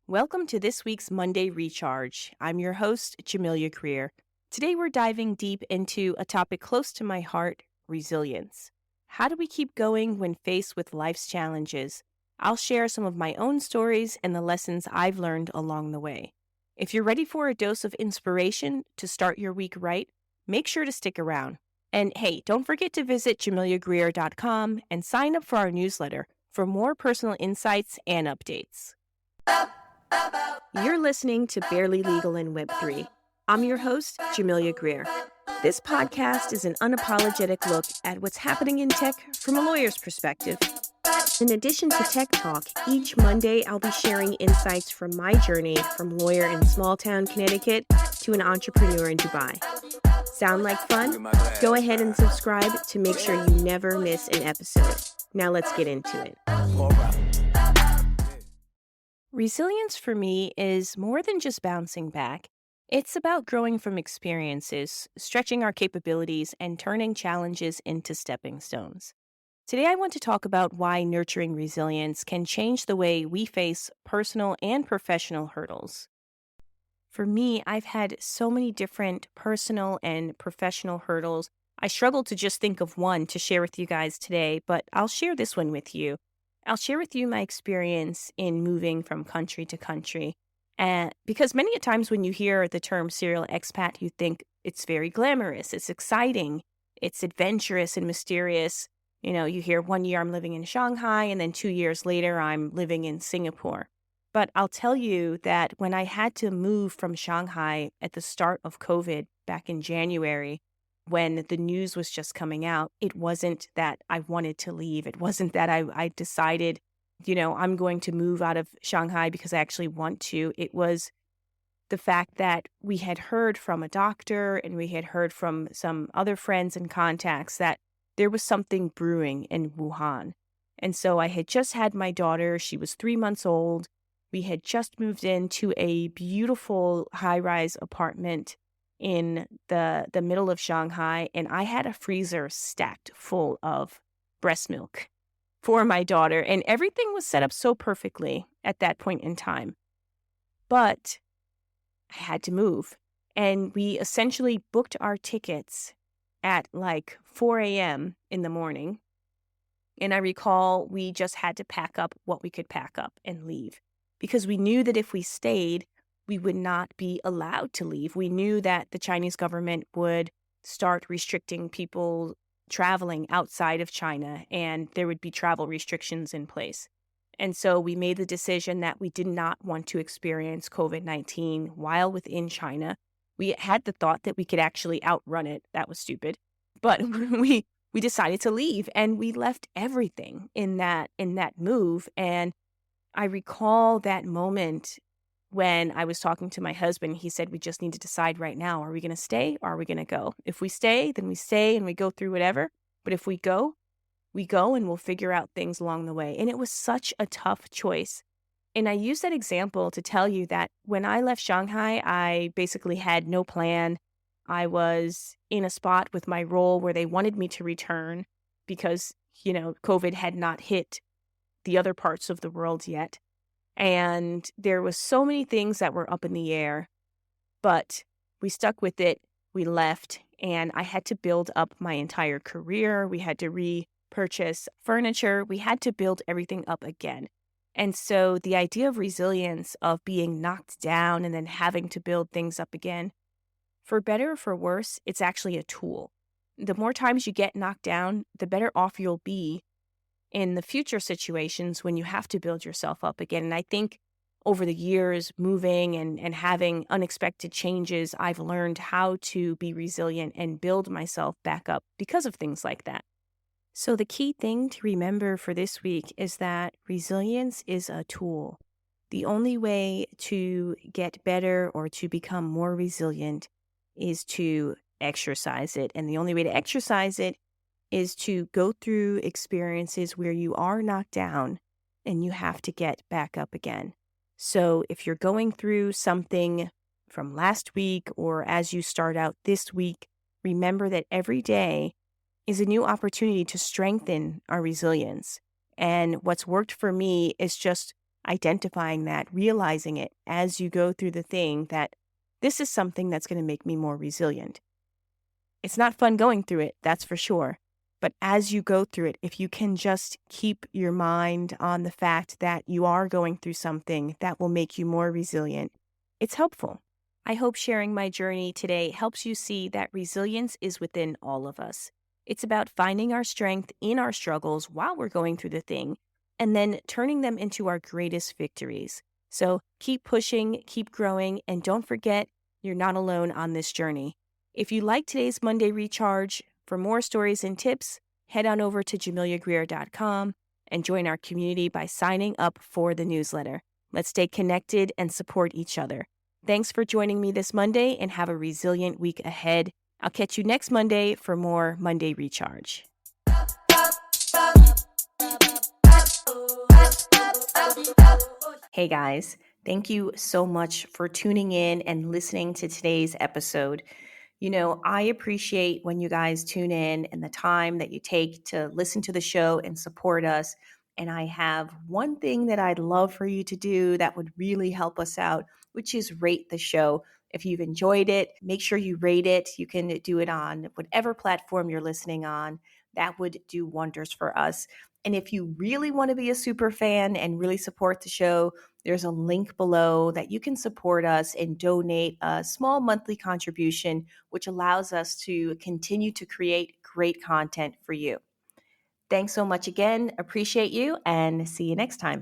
Welcome to this week's Monday Recharge. I'm your host, Jamilia Grier. Today we're diving deep into a topic close to my heart, resilience. How do we keep going when faced with life's challenges? I'll share some of my own stories and the lessons I've learned along the way. If you're ready for a dose of inspiration to start your week right, make sure to stick around. And hey, don't forget to visit JamiliaGrier.com and sign up for our newsletter for more personal insights and updates. You're listening to Barely Legal in Web3. I'm your host, Jamilia Grier. This podcast is an unapologetic look at what's happening in tech from a lawyer's perspective. In addition to Tech Talk, each Monday I'll be sharing insights from my journey from lawyer in small town Connecticut to an entrepreneur in Dubai. Sound like fun? Go ahead and subscribe to make sure you never miss an episode. Now let's get into it. Resilience for me is more than just bouncing back. It's about growing from experiences, stretching our capabilities, and turning challenges into stepping stones. Today, I want to talk about why nurturing resilience can change the way we face personal and professional hurdles. For me, I've had so many different personal and professional hurdles. I struggle to just think of one to share with you guys today, but I'll share this one with you. I'll share with you my experience in moving from country to country. Because many a times when you hear the term serial expat, you think it's very glamorous, it's exciting, it's adventurous and mysterious. You know, you hear 1 year I'm living in Shanghai and then 2 years later I'm living in Singapore. But I'll tell you that when I had to move from Shanghai at the start of COVID back in January, when the news was just coming out, it wasn't that I wanted to leave. It wasn't that I decided, I'm going to move out of Shanghai because I actually want to. It was the fact that we had heard from a doctor and we had heard from some other friends and contacts that there was something brewing in Wuhan. And so I had just had my daughter. She was 3 months old. We had just moved into a beautiful high-rise apartment in the middle of Shanghai, and I had a freezer stacked full of breast milk for my daughter, and everything was set up so perfectly at that point in time. But I had to move, and we essentially booked our tickets at like 4 a.m. in the morning, and I recall we just had to pack up what we could pack up and leave, because we knew that if we stayed, we would not be allowed to leave. We knew that the Chinese government would start restricting people traveling outside of China, and there would be travel restrictions in place. And so we made the decision that we did not want to experience COVID-19 while within China. We had the thought that we could actually outrun it. That was stupid. But we decided to leave, and we left everything in that move. And I recall that moment when I was talking to my husband. He said, we just need to decide right now, are we going to stay or are we going to go? If we stay, then we stay and we go through whatever. But if we go and we'll figure out things along the way. And it was such a tough choice. And I use that example to tell you that when I left Shanghai, I basically had no plan. I was in a spot with my role where they wanted me to return because, COVID had not hit the other parts of the world yet. And there was so many things that were up in the air, but we stuck with it. We left, and I had to build up my entire career. We had to repurchase furniture. We had to build everything up again. And so the idea of resilience, of being knocked down and then having to build things up again, for better or for worse, it's actually a tool. The more times you get knocked down, the better off you'll be in the future situations when you have to build yourself up again. And I think over the years, moving and having unexpected changes, I've learned how to be resilient and build myself back up because of things like that. So the key thing to remember for this week is that resilience is a tool. The only way to get better or to become more resilient is to exercise it. And the only way to exercise it is to go through experiences where you are knocked down and you have to get back up again. So if you're going through something from last week or as you start out this week, remember that every day is a new opportunity to strengthen our resilience. And what's worked for me is just identifying that, realizing it as you go through the thing that this is something that's going to make me more resilient. It's not fun going through it, that's for sure. But as you go through it, if you can just keep your mind on the fact that you are going through something that will make you more resilient, it's helpful. I hope sharing my journey today helps you see that resilience is within all of us. It's about finding our strength in our struggles while we're going through the thing, and then turning them into our greatest victories. So keep pushing, keep growing, and don't forget you're not alone on this journey. If you like today's Monday Recharge, for more stories and tips, head on over to JamiliaGrier.com and join our community by signing up for the newsletter. Let's stay connected and support each other. Thanks for joining me this Monday and have a resilient week ahead. I'll catch you next Monday for more Monday Recharge. Hey guys, thank you so much for tuning in and listening to today's episode. You know, I appreciate when you guys tune in and the time that you take to listen to the show and support us. And I have one thing that I'd love for you to do that would really help us out, which is rate the show. If you've enjoyed it, make sure you rate it. You can do it on whatever platform you're listening on. That would do wonders for us. And if you really want to be a super fan and really support the show, there's a link below that you can support us and donate a small monthly contribution, which allows us to continue to create great content for you. Thanks so much again. Appreciate you and see you next time.